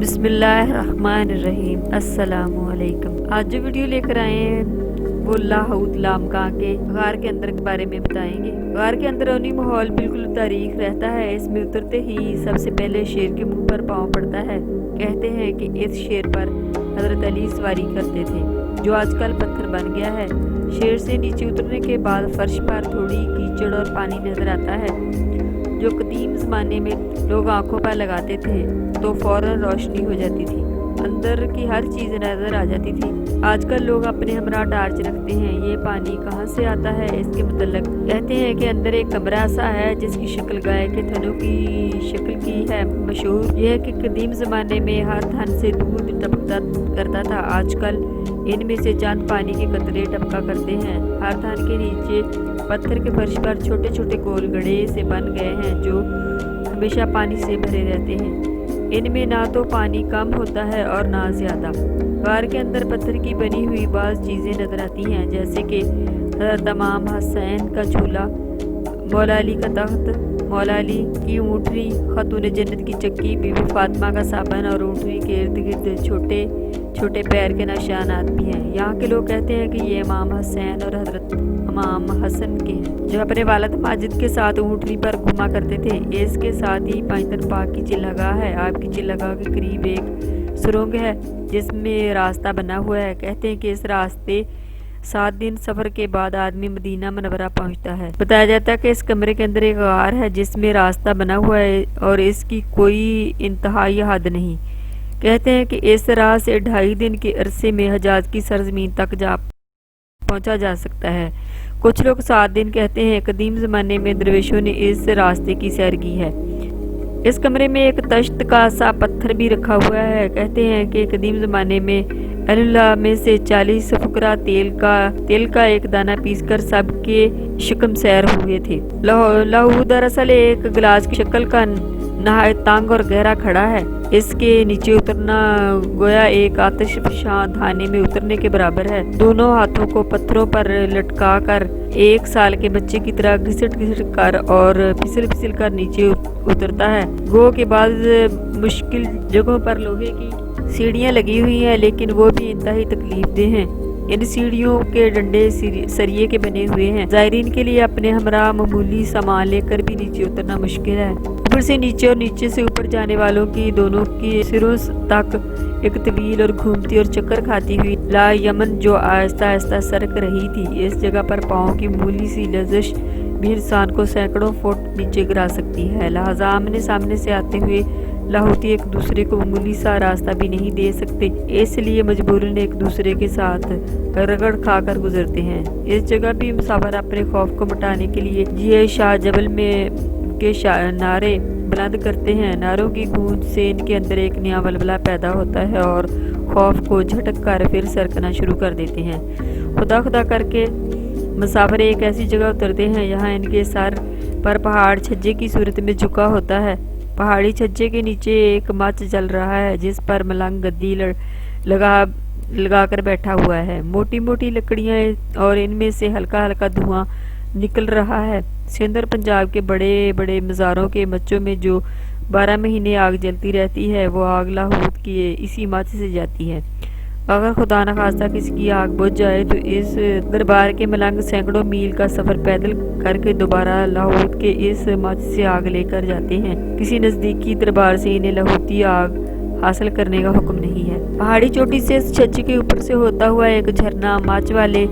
بسم اللہ الرحمن الرحیم۔ السلام علیکم۔ آج جو ویڈیو لے کر آئے ہیں وہ لاہوت لامکاں کے غار کے اندر کے بارے میں بتائیں گے۔ غار کے اندرونی ماحول بالکل تاریخ رہتا ہے۔ اس میں اترتے ہی سب سے پہلے شیر کے منہ پر پاؤں پڑتا ہے۔ کہتے ہیں کہ اس شیر پر حضرت علی سواری کرتے تھے جو آج کل پتھر بن گیا ہے۔ شیر سے نیچے اترنے کے بعد فرش پر تھوڑی کیچڑ اور پانی نظر آتا ہے جو قدیم زمانے میں لوگ آنکھوں پر لگاتے تھے تو فوراً روشنی ہو جاتی تھی، اندر کی ہر چیز نظر آ جاتی تھی۔ آج کل لوگ اپنے ہمراہ ٹارچ رکھتے ہیں۔ یہ پانی کہاں سے آتا ہے اس کے متعلق کہتے ہیں کہ اندر ایک کمرہ سا ہے جس کی شکل گائے کے تھنوں کی شکل کی ہے۔ مشہور یہ ہے کہ قدیم زمانے میں ہر تھن سے دودھ ٹپکتا کرتا تھا، آج کل ان میں سے چند پانی کے قطرے ٹپکا کرتے ہیں۔ ہر تھن کے نیچے پتھر کے فرش پر چھوٹے چھوٹے گول گڑھے سے بن گئے ہیں جو ہمیشہ پانی سے بھرے رہتے ہیں۔ ان میں نہ تو پانی کم ہوتا ہے اور نہ زیادہ۔ غار کے اندر پتھر کی بنی ہوئی بعض چیزیں نظر آتی ہیں جیسے کہ حضرت امام حسین کا جھولا، مولا علی کا تخت، مولا علی کی اونٹنی، خاتون جنت کی چکی، بی بی فاطمہ کا صابن اور اونٹنی کے ارد گرد چھوٹے چھوٹے پیر کے نشانات بھی ہیں۔ یہاں کے لوگ کہتے ہیں کہ یہ امام حسین اور حضرت امام حسن کے ہیں جو اپنے والد ماجد کے ساتھ اونٹنی پر گھوما کرتے تھے۔ اس کے ساتھ ہی پائتن پاک کی چلہ گاہ ہے۔ آپ کی چلہ گاہ کے قریب ایک سرنگ ہے جس میں راستہ بنا ہوا ہے۔ کہتے ہیں کہ اس راستے 7 دن سفر کے بعد آدمی مدینہ منورہ پہنچتا ہے۔ بتایا جاتا ہے کہ اس کمرے کے اندر ایک غار ہے جس میں راستہ بنا ہوا ہے اور اس کی کوئی انتہائی حد نہیں۔ کہتے ہیں کہ اس راہ سے 2.5 دن کے عرصے میں حجاز کی سرزمین تک پہنچا جا سکتا ہے۔ کچھ لوگ 7 دن کہتے ہیں۔ قدیم زمانے میں درویشوں نے اس راستے کی سیر کی ہے۔ اس کمرے میں ایک تشت کا سا پتھر بھی رکھا ہوا ہے۔ کہتے ہیں کہ قدیم زمانے میں اہل اللہ میں سے 40 فقراء تیل کا ایک دانہ پیس کر سب کے شکم سیر ہوئے تھے۔ لاہوت دراصل ایک گلاس کی شکل کا نہایت تنگ اور گہرا کھڑا ہے۔ اس کے نیچے اترنا گویا ایک آتش فشاں دھانے میں اترنے کے برابر ہے۔ دونوں ہاتھوں کو پتھروں پر لٹکا کر 1 سال کے بچے کی طرح گھسٹ کر اور پھسل کر نیچے اترتا ہے۔ گو کے بعض مشکل جگہوں پر لوہے کی سیڑھیاں لگی ہوئی ہیں لیکن وہ بھی انتہائی تکلیف دہ ہیں۔ ان سیڑھیوں کے ڈنڈے سریے کے بنے ہوئے ہیں۔ زائرین کے لیے اپنے ہمراہ معمولی سامان لے کر بھی نیچے اترنا مشکل ہے۔ اوپر سے نیچے اور نیچے سے اوپر جانے والوں کی دونوں کی سروں تک ایک طویل اور گھومتی اور چکر کھاتی ہوئی لا یمن جو آہستہ آہستہ سرک رہی تھی۔ اس جگہ پر پاؤں کی معمولی سی لرزش بھی انسان کو سینکڑوں فٹ نیچے گرا سکتی ہے۔ لہذا آمنے سامنے سے آتے ہوئے لاہوتی ایک دوسرے کو معمولی سا راستہ بھی نہیں دے سکتے، اس لیے مجبوراً ایک دوسرے کے ساتھ رگڑ کھا کر گزرتے ہیں۔ اس جگہ بھی مسافر اپنے خوف کو مٹانے کے لیے جی شاہ جبل میں کے نعرے بلند کرتے ہیں۔ نعروں کی گونج سے ان کے اندر ایک نیا ولولہ پیدا ہوتا ہے اور خوف کو جھٹک کر پھر سرکنا شروع کر دیتے ہیں۔ خدا خدا کر کے مسافر ایک ایسی جگہ اترتے ہیں یہاں ان کے سر پر پہاڑ چھجے کی صورت میں جھکا ہوتا ہے۔ پہاڑی چھجے کے نیچے ایک مچ جل رہا ہے جس پر ملنگ گدی لگا کر بیٹھا ہوا ہے۔ موٹی موٹی لکڑیاں اور ان میں سے ہلکا ہلکا دھواں نکل رہا ہے۔ سندھ اور پنجاب کے بڑے بڑے مزاروں کے مچوں میں جو 12 مہینے آگ جلتی رہتی ہے وہ آگ لاہوت کی اسی مچ سے جاتی ہے۔ اگر خدا نخواستہ کسی کی آگ بجھ جائے تو اس دربار کے ملنگ سینکڑوں میل کا سفر پیدل کر کے دوبارہ لاہوت کے اس مچ سے آگ لے کر جاتے ہیں۔ کسی نزدیکی دربار سے انہیں لاہوتی آگ حاصل کرنے کا حکم نہیں ہے۔ پہاڑی چوٹی سے اس چھجے کے اوپر سے ہوتا ہوا ایک جھرنا مچ والے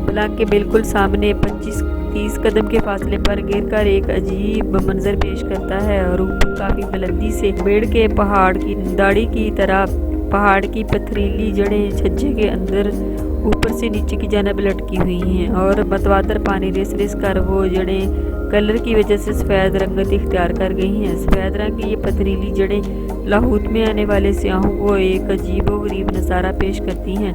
ملنگ کے بالکل سامنے 25-30 قدم کے فاصلے پر گر کر ایک عجیب منظر پیش کرتا ہے اور اوپر کافی بلندی سے پیڑ کے پہاڑ کی داڑھی کی طرح پہاڑ کی پتھریلی جڑیں چھجے کے اندر اوپر سے نیچے کی جانب لٹکی ہوئی ہیں اور متواتر پانی رس رس کر وہ جڑیں کلر کی وجہ سے سفید رنگت اختیار کر گئی ہیں۔ سفید رنگ کی یہ پتھریلی جڑیں لاہوت میں آنے والے سیاحوں کو ایک عجیب و غریب نظارہ پیش کرتی ہیں۔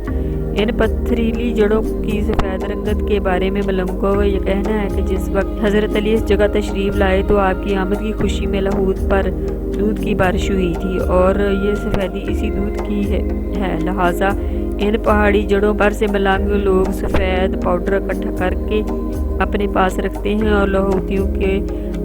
ان پتھریلی جڑوں کی سفید رنگت کے بارے میں ملنگوں کا یہ کہنا ہے کہ جس وقت حضرت علی اس جگہ تشریف لائے تو آپ کی آمد کی خوشی میں لاہوت پر دودھ کی بارش ہوئی تھی اور یہ سفیدی اسی دودھ کی ہے۔ لہٰذا ان پہاڑی جڑوں پر سے ملنگ لوگ سفید پاؤڈر اکٹھا کر کے اپنے پاس رکھتے ہیں اور لاہوتیوں کے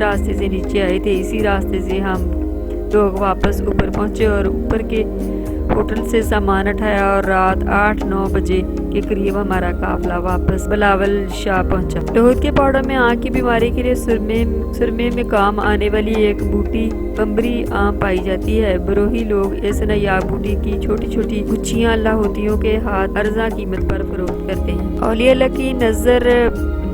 راستے سے نیچے آئے تھے اسی راستے سے ہم لوگ واپس اوپر پہنچے اور اوپر کے ہوٹل سے سامان اٹھایا اور رات 8-9 بجے کے قریب ہمارا قافلہ واپس بلاول شاہ پہنچا۔ لاہور کے پہاڑوں میں آنکھ کی بیماری کے لیے سرمے میں کام آنے والی ایک بوٹی بمبری عام پائی جاتی ہے۔ بروہی لوگ اس نایاب بوٹی کی چھوٹی چھوٹی گچھیاں لاہوتیوں کے ہاتھ ارزاں قیمت پر فروخت کرتے ہیں۔ اولیاء اللہ کی نظر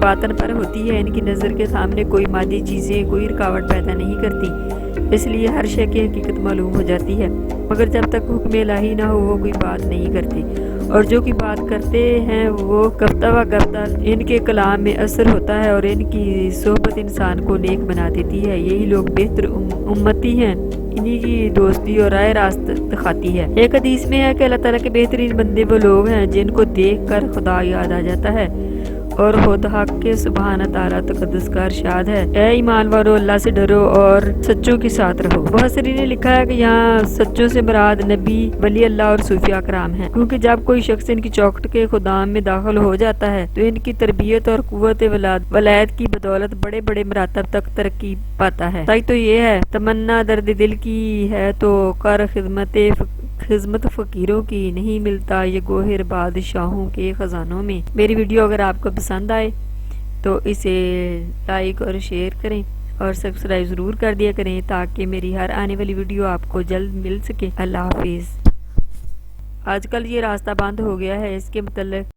باطن پر ہوتی ہے، ان کی نظر کے سامنے کوئی مادی چیزیں کوئی رکاوٹ پیدا نہیں کرتی، اس لیے ہر شے کی حقیقت معلوم ہو جاتی ہے، مگر جب تک حکم الہی نہ ہو وہ کوئی بات نہیں کرتے، اور جو کی بات کرتے ہیں وہ گفتہ و گفتہ ان کے کلام میں اثر ہوتا ہے اور ان کی صحبت انسان کو نیک بنا دیتی ہے۔ یہی لوگ بہتر امتی ہیں، انہی کی دوستی اور رائے راست دکھاتی ہے۔ ایک حدیث میں ہے کہ اللہ تعالیٰ کے بہترین بندے وہ لوگ ہیں جن کو دیکھ کر خدا یاد آ جاتا ہے اور خود حق کے سبحانہ تعالیٰ تقدس کا ارشاد ہے، اے ایمان والو اللہ سے ڈرو اور سچوں کے ساتھ رہو۔ مفسرین نے لکھا ہے کہ یہاں سچوں سے مراد نبی، ولی اللہ اور صوفیاء کرام ہیں، کیونکہ جب کوئی شخص ان کی چوکھٹ کے خدام میں داخل ہو جاتا ہے تو ان کی تربیت اور قوت ولایت کی بدولت بڑے بڑے مراتب تک ترقی پاتا ہے۔ سچ تو یہ ہے، تمنا درد دل کی ہے تو کر خدمت فقیروں کی، نہیں ملتا یہ گوہر بادشاہوں کے خزانوں میں۔ میری ویڈیو اگر آپ کو پسند آئے تو اسے لائک اور شیئر کریں اور سبسکرائب ضرور کر دیا کریں تاکہ میری ہر آنے والی ویڈیو آپ کو جلد مل سکے۔ اللہ حافظ۔ آج کل یہ راستہ بند ہو گیا ہے، اس کے متعلق